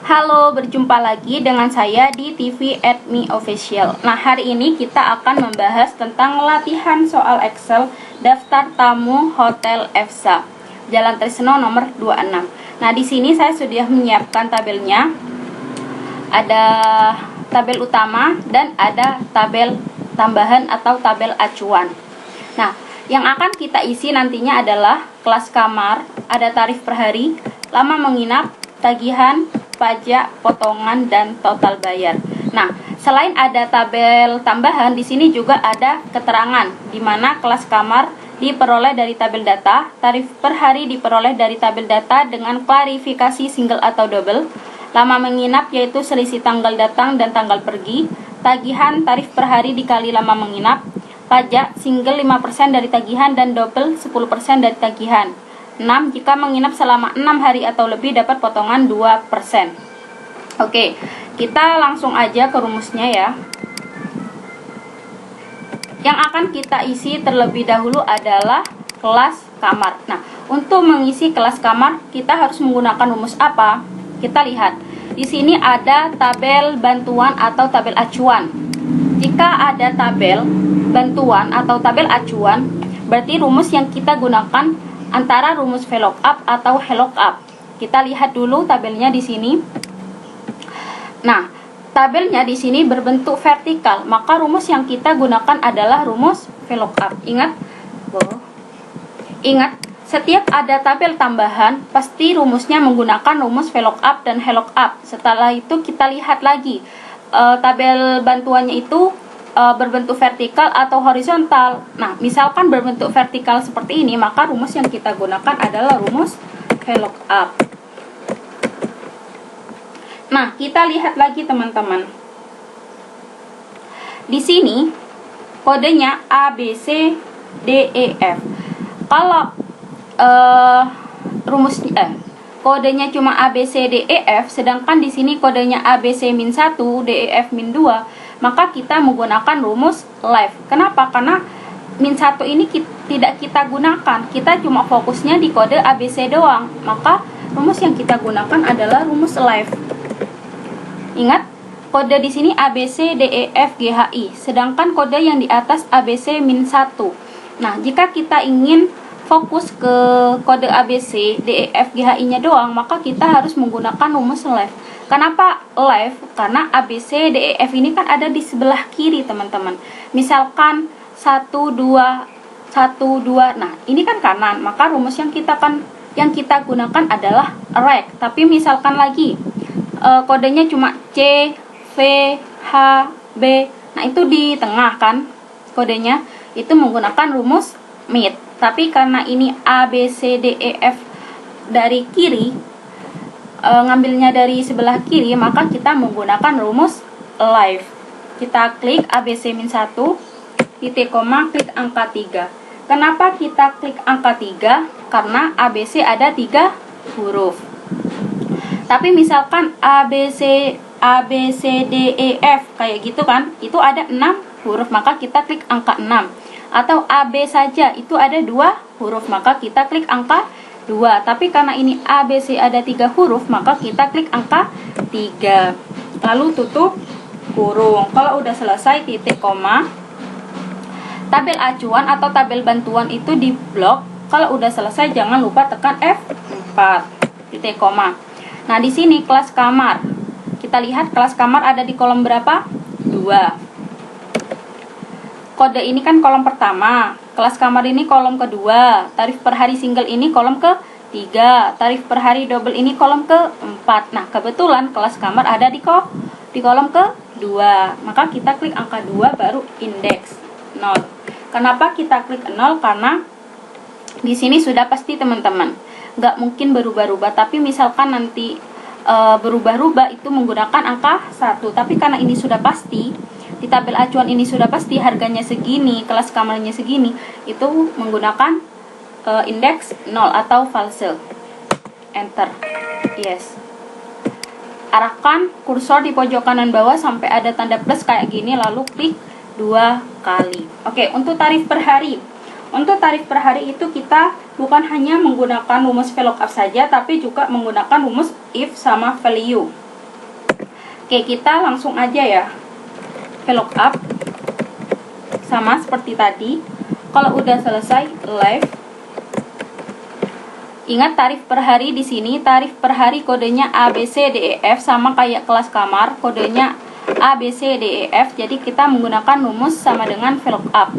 Halo, berjumpa lagi dengan saya di TV Admi Official. Nah, hari ini kita akan membahas tentang latihan soal Excel daftar tamu Hotel EFSA, Jalan Trisno nomor 26. Nah, di sini saya sudah menyiapkan tabelnya. Ada tabel utama dan ada tabel tambahan atau tabel acuan. Nah, yang akan kita isi nantinya adalah kelas kamar, ada tarif per hari, lama menginap, tagihan, pajak, potongan, dan total bayar. Nah, selain ada tabel tambahan, di sini juga ada keterangan di mana kelas kamar diperoleh dari tabel data, tarif per hari diperoleh dari tabel data dengan klarifikasi single atau double, lama menginap yaitu selisih tanggal datang dan tanggal pergi, tagihan tarif per hari dikali lama menginap, pajak single 5% dari tagihan dan double 10% dari tagihan. 6. Jika menginap selama 6 hari atau lebih dapat potongan 2%. Oke, kita langsung aja ke rumusnya ya. Yang akan kita isi terlebih dahulu adalah kelas kamar. Nah, untuk mengisi kelas kamar kita harus menggunakan rumus apa? Kita lihat. Di sini ada tabel bantuan atau tabel acuan. Jika ada tabel bantuan atau tabel acuan, berarti rumus yang kita gunakan antara rumus VLOOKUP atau HLOOKUP. Kita lihat dulu tabelnya di sini. Nah, tabelnya di sini berbentuk vertikal, maka rumus yang kita gunakan adalah rumus VLOOKUP. Ingat, setiap ada tabel tambahan, pasti rumusnya menggunakan rumus VLOOKUP dan HLOOKUP. Setelah itu kita lihat lagi tabel bantuannya itu berbentuk vertikal atau horizontal. Nah, misalkan berbentuk vertikal seperti ini, maka rumus yang kita gunakan adalah rumus VLOOKUP. Nah, kita lihat lagi teman-teman. Di sini kodenya A, B, C, D, E, F. Kalau kodenya cuma A, B, C, D, E, F, sedangkan di sini kodenya A, B, C min 1, D, E, F min 2, maka kita menggunakan rumus left. Kenapa? Karena min 1 ini tidak kita gunakan. Kita cuma fokusnya di kode ABC doang. Maka rumus yang kita gunakan adalah rumus left. Ingat, kode di sini ABC, D, E, F, G, H, I. Sedangkan kode yang di atas ABC min 1. Nah, jika kita ingin fokus ke kode ABC, D, E, F, G, H, I-nya doang, maka kita harus menggunakan rumus left. Kenapa left? Karena ABC, D, E, F ini kan ada di sebelah kiri, teman-teman. Misalkan 1, 2, 1, 2. Nah, ini kan kanan. Maka rumus yang kita gunakan adalah right. Tapi misalkan lagi kodenya cuma C, V, H, B. Nah, itu di tengah kan kodenya. Itu menggunakan rumus mid. Tapi karena ini A, B, C, D, E, F dari kiri, ngambilnya dari sebelah kiri, maka kita menggunakan rumus left. Kita klik ABC min 1, titik koma, klik angka 3. Kenapa kita klik angka 3? Karena ABC ada 3 huruf. Tapi misalkan ABC, D, E, F kayak gitu kan, itu ada 6 huruf, maka kita klik angka 6. Atau AB saja itu ada 2 huruf, maka kita klik angka 2. Tapi karena ini ABC ada 3 huruf, maka kita klik angka 3. Lalu tutup kurung. Kalau udah selesai titik koma. Tabel acuan atau tabel bantuan itu di blok. Kalau udah selesai jangan lupa tekan F4. Titik koma. Nah, di sini kelas kamar. Kita lihat kelas kamar ada di kolom berapa? 2. Kode ini kan kolom pertama, kelas kamar ini kolom kedua, tarif per hari single ini kolom ke-3, tarif per hari double ini kolom ke-4. Nah, kebetulan kelas kamar ada di kolom ke-2. Maka kita klik angka 2 baru indeks 0. Kenapa kita klik 0? Karena di sini sudah pasti teman-teman. Nggak mungkin berubah-ubah, tapi misalkan nanti berubah-ubah itu menggunakan angka 1. Tapi karena ini sudah pasti, di tabel acuan ini sudah pasti harganya segini, kelas kamarnya segini, itu menggunakan indeks 0 atau false. Enter. Yes. Arahkan kursor di pojok kanan bawah sampai ada tanda plus kayak gini, lalu klik 2 kali. Oke, untuk tarif per hari. Untuk tarif per hari itu kita bukan hanya menggunakan rumus VLOOKUP saja, tapi juga menggunakan rumus if sama value. Oke, kita langsung aja ya VLOOKUP sama seperti tadi. Kalau udah selesai live, ingat tarif per hari di sini, tarif per hari kodenya ABCDEF, sama kayak kelas kamar, kodenya ABCDEF. Jadi kita menggunakan rumus sama dengan VLOOKUP.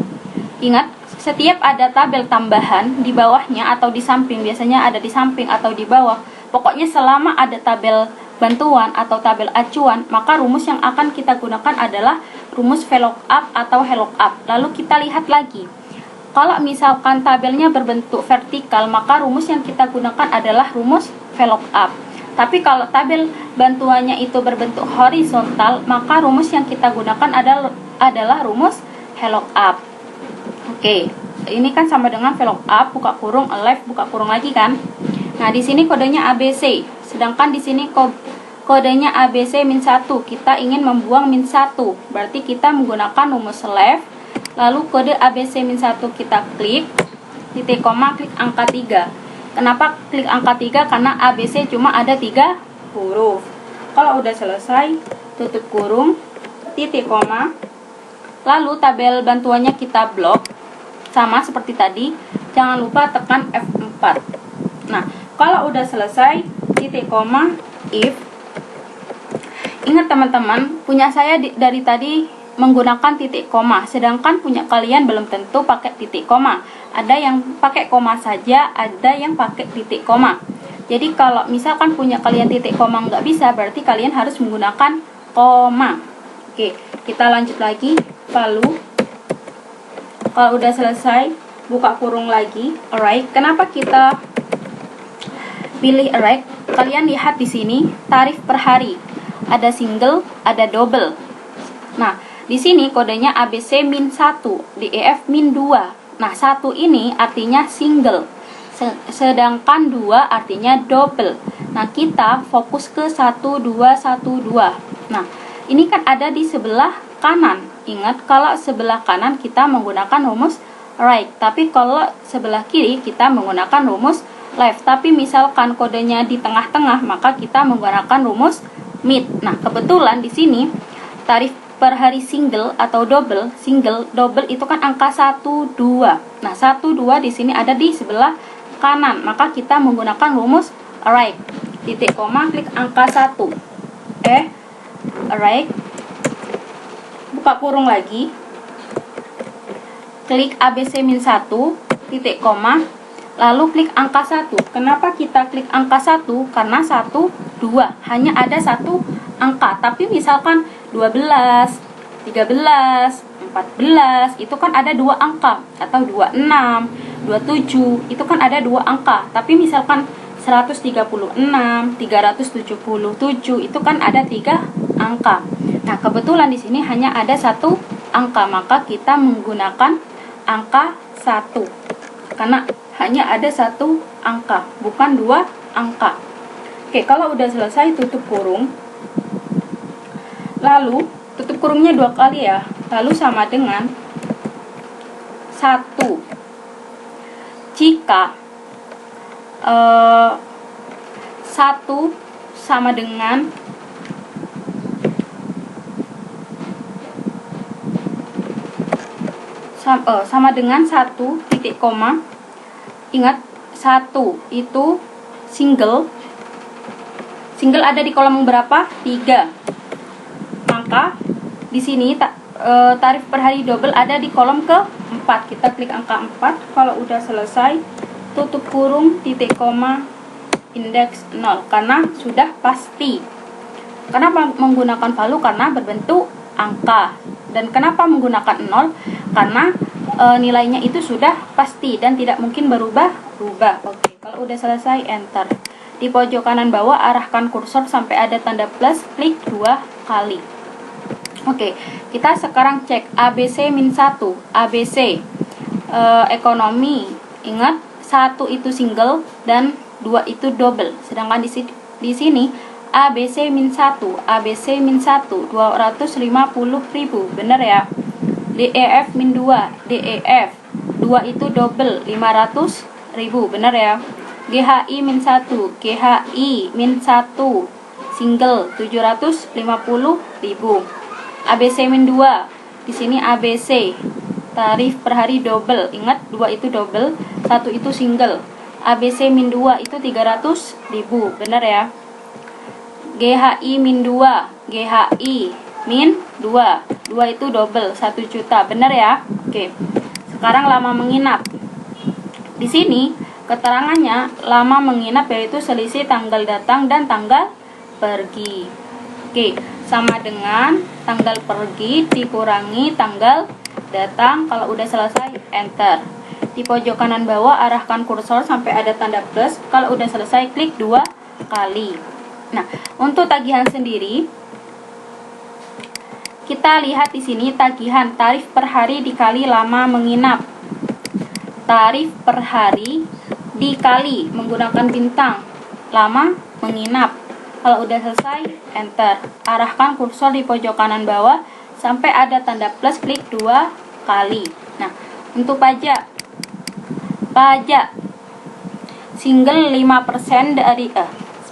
Ingat, setiap ada tabel tambahan di bawahnya atau di samping, biasanya ada di samping atau di bawah. Pokoknya selama ada tabel bantuan atau tabel acuan, maka rumus yang akan kita gunakan adalah rumus VLOOKUP atau HLOOKUP. Lalu kita lihat lagi, kalau misalkan tabelnya berbentuk vertikal, maka rumus yang kita gunakan adalah rumus VLOOKUP. Tapi kalau tabel bantuannya itu berbentuk horizontal, maka rumus yang kita gunakan adalah rumus HLOOKUP. Oke, ini kan sama dengan VLOOKUP, buka kurung, live, buka kurung lagi kan. Nah, di sini kodenya ABC, sedangkan di sini kodenya ABC -1. Kita ingin membuang -1, berarti kita menggunakan rumus left, lalu kode ABC -1 kita klik, titik koma, klik angka 3. Kenapa klik angka 3? Karena ABC cuma ada 3 huruf. Kalau udah selesai, tutup kurung, titik koma, lalu tabel bantuannya kita blok, sama seperti tadi. Jangan lupa tekan F4. Nah, kalau udah selesai, titik koma, if. Ingat teman-teman, punya saya dari tadi menggunakan titik koma, sedangkan punya kalian belum tentu pakai titik koma. Ada yang pakai koma saja, ada yang pakai titik koma. Jadi kalau misalkan punya kalian titik koma nggak bisa, berarti kalian harus menggunakan koma. Oke, kita lanjut lagi. Lalu kalau udah selesai, buka kurung lagi. Alright, kenapa kita pilih array? Kalian lihat di sini tarif per hari. Ada single, ada double. Nah, di sini kodenya ABC -1, DEF -2. Nah, 1 ini artinya single, sedangkan 2 artinya double. Nah, kita fokus ke 1212. Nah, ini kan ada di sebelah kanan. Ingat, kalau sebelah kanan kita menggunakan rumus right, tapi kalau sebelah kiri kita menggunakan rumus left. Tapi misalkan kodenya di tengah-tengah, maka kita menggunakan rumus mid. Nah, kebetulan di sini tarif per hari single atau double, double itu kan angka 12. Nah, 12 di sini ada di sebelah kanan, maka kita menggunakan rumus right, titik koma, klik angka 1. Right, buka kurung lagi, klik ABC -1, titik koma, lalu klik angka 1. Kenapa kita klik angka 1? Karena 1, 2 hanya ada satu angka. Tapi misalkan 12, 13, 14 itu kan ada 2 angka, atau 26, 27 itu kan ada 2 angka. Tapi misalkan 136, 377 itu kan ada 3 angka. Nah, kebetulan di sini hanya ada satu angka, maka kita menggunakan angka 1 karena hanya ada satu angka, bukan 2 angka. Oke, kalau udah selesai, tutup kurung. Lalu tutup kurungnya 2 kali ya. Lalu sama dengan 1. Jika 1 sama dengan sama dengan 1 titik koma. Ingat, 1 itu single. Single ada di kolom berapa? 3. Maka di sini tarif per hari double ada di kolom ke-4. Kita klik angka 4. Kalau udah selesai, tutup kurung, titik koma, indeks 0, karena sudah pasti. Kenapa menggunakan value? Karena berbentuk angka. Dan kenapa menggunakan 0? Karena nilainya itu sudah pasti dan tidak mungkin berubah-ubah. Oke, kalau udah selesai, enter. Di pojok kanan bawah arahkan kursor sampai ada tanda plus, klik 2 kali. Oke, kita sekarang cek ABC -1. ABC ekonomi. Ingat, 1 itu single dan 2 itu double. Sedangkan di sini ABC -1, ABC -1 250.000, bener ya. DEF -2, DEF 2 itu double 500.000, bener ya. GHI -1, GHI -1 single 750.000. ABC-2, di sini ABC tarif per hari double. Ingat, 2 itu double, 1 itu single. ABC-2 itu 300.000, benar ya? GHI-2, GHI-2, 2 itu double, 1 juta, benar ya? Oke. Sekarang lama menginap. Di sini keterangannya lama menginap yaitu selisih tanggal datang dan tanggal pergi. Oke, sama dengan tanggal pergi dikurangi tanggal datang. Kalau udah selesai, enter. Di pojok kanan bawah arahkan kursor sampai ada tanda plus. Kalau udah selesai, klik 2 kali. Nah, untuk tagihan sendiri, kita lihat di sini tagihan tarif per hari dikali lama menginap. Tarif per hari dikali menggunakan bintang lama menginap. Kalau udah selesai, enter. Arahkan kursor di pojok kanan bawah sampai ada tanda plus, klik 2 kali. Nah, untuk pajak single 5% dari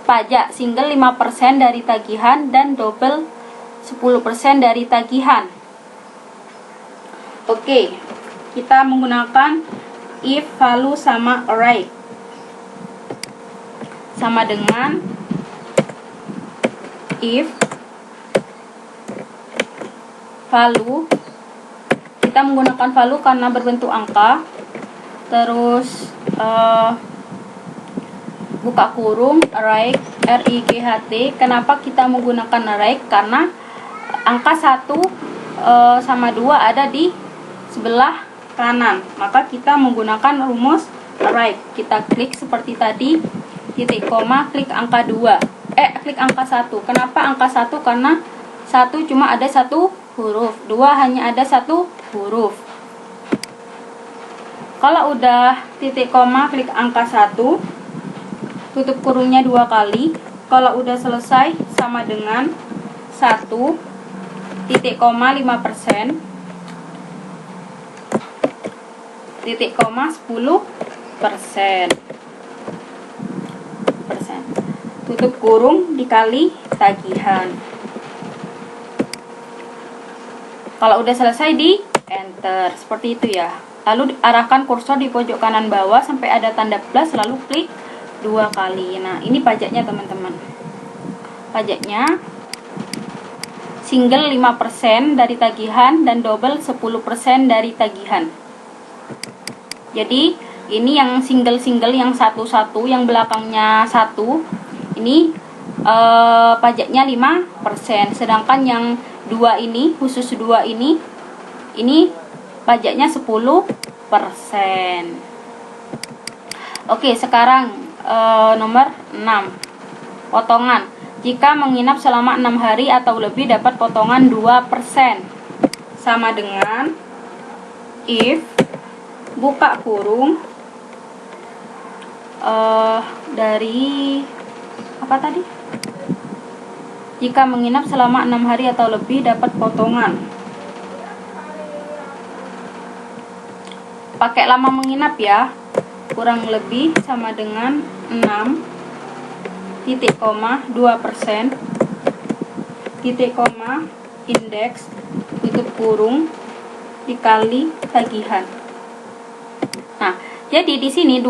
pajak single 5% dari tagihan dan double 10% dari tagihan. Oke, kita menggunakan if value sama array. Sama dengan if value, kita menggunakan value karena berbentuk angka. Terus buka kurung array, RIGHT. Kenapa kita menggunakan array? Karena angka 1 sama 2 ada di sebelah kanan, maka kita menggunakan rumus array. Kita klik seperti tadi, titik koma, klik angka 2, klik angka 1. Kenapa angka 1? Karena 1 cuma ada 1 huruf, 2 hanya ada 1 huruf. Kalau udah titik koma, klik angka 1, tutup kurungnya 2 kali. Kalau udah selesai, sama dengan 1 titik koma 5%, titik koma 10%, tutup kurung dikali tagihan. Kalau udah selesai, di enter seperti itu ya. Lalu arahkan kursor di pojok kanan bawah sampai ada tanda plus, lalu klik 2 kali. Nah, ini pajaknya teman-teman. Pajaknya single 5% dari tagihan dan double 10% dari tagihan. Jadi ini yang single yang satu-satu, yang belakangnya 1, ini pajaknya 5%. Sedangkan yang 2 ini, khusus 2 ini pajaknya 10%. Oke, sekarang nomor 6, potongan. Jika menginap selama 6 hari atau lebih dapat potongan 2%. Sama dengan if buka kurung dari apa tadi? Jika menginap selama 6 hari atau lebih dapat potongan. Pakai lama menginap ya. Kurang lebih sama dengan 6 titik koma 2% titik koma indeks tutup kurung dikali tagihan. Nah, jadi di sini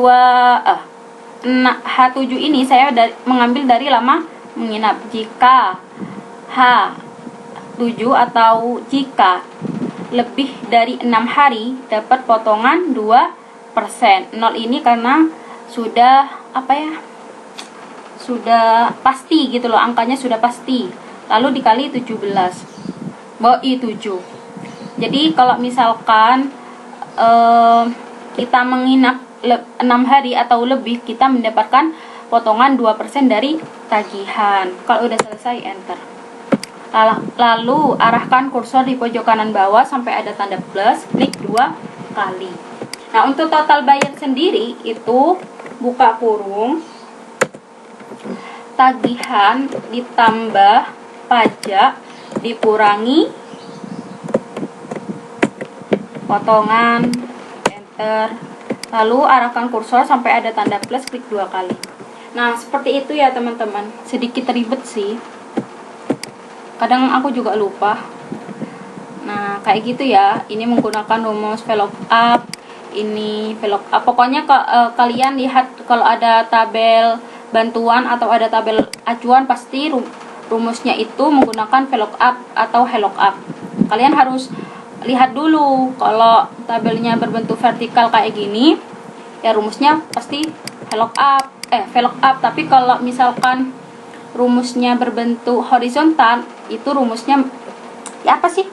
H7 ini saya mengambil dari lama menginap. Jika H7 atau jika lebih dari 6 hari dapat potongan 2%. 0 ini karena sudah sudah pasti gitu loh, angkanya sudah pasti. Lalu dikali 17. Bawa 7. Jadi kalau misalkan kita menginap 6 hari atau lebih, kita mendapatkan potongan 2% dari tagihan. Kalau udah selesai, enter. Lalu arahkan kursor di pojok kanan bawah sampai ada tanda plus, klik 2 kali. Nah, untuk total bayar sendiri itu buka kurung tagihan ditambah pajak dikurangi potongan, enter. Lalu arahkan kursor sampai ada tanda plus, klik 2 kali. Nah, seperti itu ya teman-teman. Sedikit ribet sih. Kadang aku juga lupa. Nah, kayak gitu ya. Ini menggunakan rumus VLOOKUP. Ini VLOOKUP. Pokoknya kalian lihat kalau ada tabel bantuan atau ada tabel acuan, pasti rumusnya itu menggunakan VLOOKUP atau HLOOKUP. Kalian harus lihat dulu kalau tabelnya berbentuk vertikal kayak gini, ya rumusnya pasti VLOOKUP. Tapi kalau misalkan rumusnya berbentuk horizontal, itu rumusnya ya apa sih?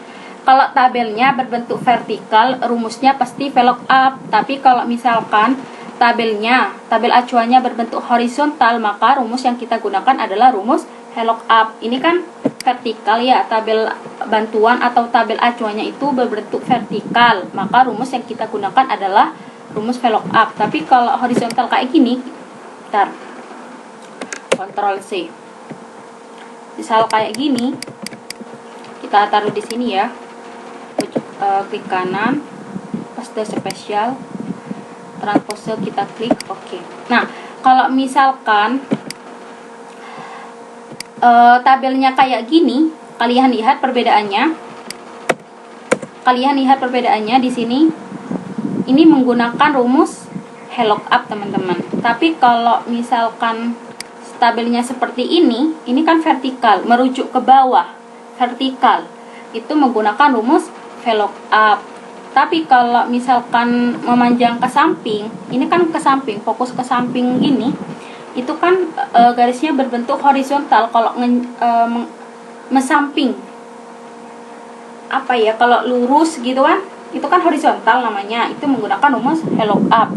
Kalau tabelnya berbentuk vertikal, rumusnya pasti VLOOKUP. Tapi kalau misalkan tabel acuannya berbentuk horizontal, maka rumus yang kita gunakan adalah rumus VLOOKUP. Ini kan vertikal ya, tabel bantuan atau tabel acuannya itu berbentuk vertikal, maka rumus yang kita gunakan adalah rumus VLOOKUP. Tapi kalau horizontal kayak gini, bentar, Ctrl C. Misal kayak gini, kita taruh di sini ya, klik kanan, paste spesial, transpose kita klik oke. Nah, kalau misalkan tabelnya kayak gini, kalian lihat perbedaannya. Di sini. Ini menggunakan rumus VLOOKUP teman-teman. Tapi kalau misalkan tabelnya seperti ini kan vertikal, merujuk ke bawah, vertikal. Itu menggunakan rumus VLOOKUP. Tapi kalau misalkan memanjang ke samping, ini kan ke samping, fokus ke samping gini, itu kan garisnya berbentuk horizontal. Kalau mesamping, apa ya, kalau lurus gitu kan, itu kan horizontal namanya, itu menggunakan rumus VLOOKUP.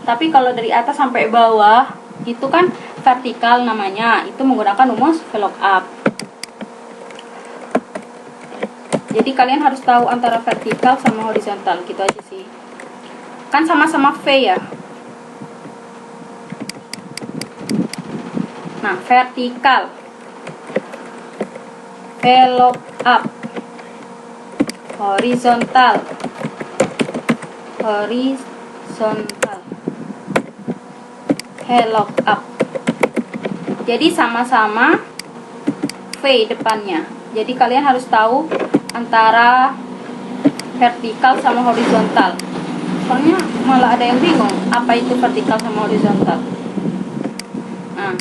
Tapi kalau dari atas sampai bawah, itu kan vertikal namanya, itu menggunakan rumus VLOOKUP. Jadi kalian harus tahu antara vertikal sama horizontal, gitu aja sih. Kan sama-sama V ya. Nah, vertikal VLOOKUP, horizontal VLOOKUP. Jadi sama-sama V depannya. Jadi kalian harus tahu antara vertikal sama horizontal. Soalnya malah ada yang bingung apa itu vertikal sama horizontal. Nah,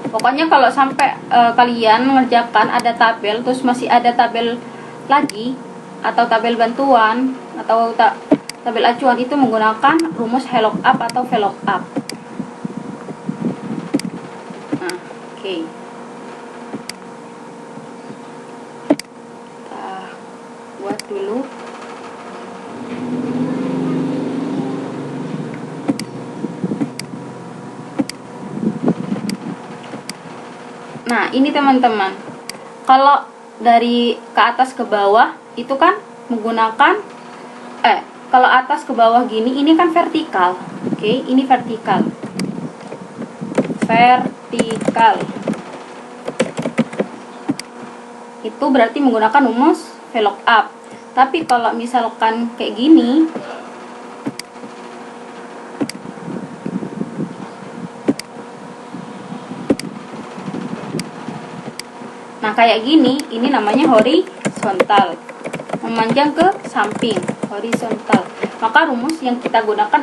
pokoknya kalau sampai kalian mengerjakan ada tabel, terus masih ada tabel lagi, atau tabel bantuan, atau tabel acuan, itu menggunakan rumus HLOOKUP atau VLOOKUP. Nah, oke. Buat dulu. Nah, ini teman-teman, kalau dari ke atas ke bawah itu kan menggunakan kalau atas ke bawah gini, ini kan vertikal. Oke, ini vertikal. Itu berarti menggunakan rumus VLOOKUP. Tapi kalau misalkan kayak gini, nah kayak gini, ini namanya horizontal, memanjang ke samping, horizontal. Maka rumus yang kita gunakan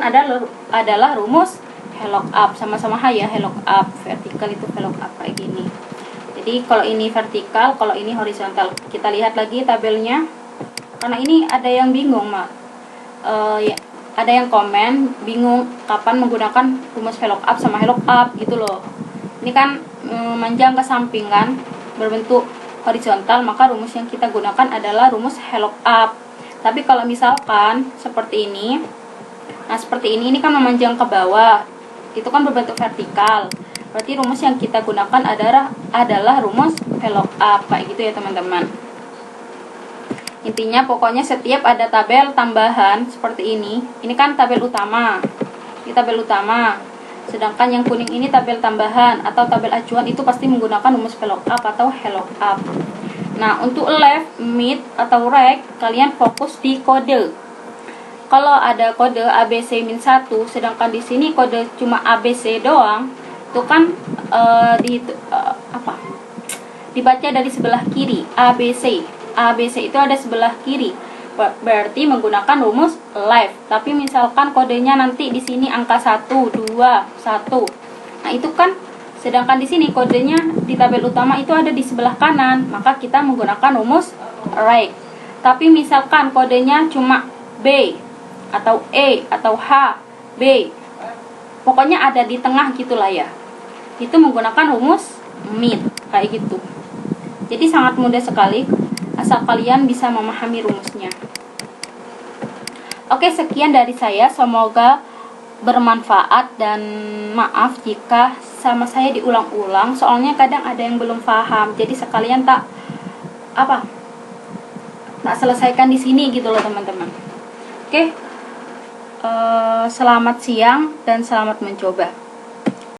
adalah rumus VLOOKUP. Sama-sama ya, VLOOKUP. Vertikal itu VLOOKUP kayak gini. Jadi kalau ini vertikal, kalau ini horizontal. Kita lihat lagi tabelnya. Karena ini ada yang bingung, ya, ada yang komen bingung kapan menggunakan rumus VLOOKUP sama HLOOKUP gitu loh. Ini kan memanjang ke samping kan, berbentuk horizontal, maka rumus yang kita gunakan adalah rumus HLOOKUP. Tapi kalau misalkan seperti ini, nah seperti ini kan memanjang ke bawah, itu kan berbentuk vertikal. Berarti rumus yang kita gunakan adalah rumus VLOOKUP, kayak gitu ya teman-teman. Intinya pokoknya setiap ada tabel tambahan seperti ini kan tabel utama. Ini tabel utama. Sedangkan yang kuning ini tabel tambahan atau tabel acuan, itu pasti menggunakan rumus VLOOKUP atau HLOOKUP. Nah, untuk left, mid, atau right, kalian fokus di kode. kalau ada kode ABC min 1 sedangkan di sini kode cuma ABC doang, itu kan dibaca dari sebelah kiri. ABC itu ada sebelah kiri, berarti menggunakan rumus live. Tapi misalkan kodenya nanti di sini angka 1 2 1, nah itu kan, sedangkan di sini kodenya di tabel utama itu ada di sebelah kanan, maka kita menggunakan rumus right. Tapi misalkan kodenya cuma B atau E atau H, B, pokoknya ada di tengah gitulah ya, itu menggunakan rumus min, kayak gitu. Jadi sangat mudah sekali, asal kalian bisa memahami rumusnya. Oke, sekian dari saya, semoga bermanfaat, dan maaf jika sama saya diulang-ulang, soalnya kadang ada yang belum paham, jadi sekalian tak selesaikan di sini gitu loh teman-teman. Oke, selamat siang dan selamat mencoba.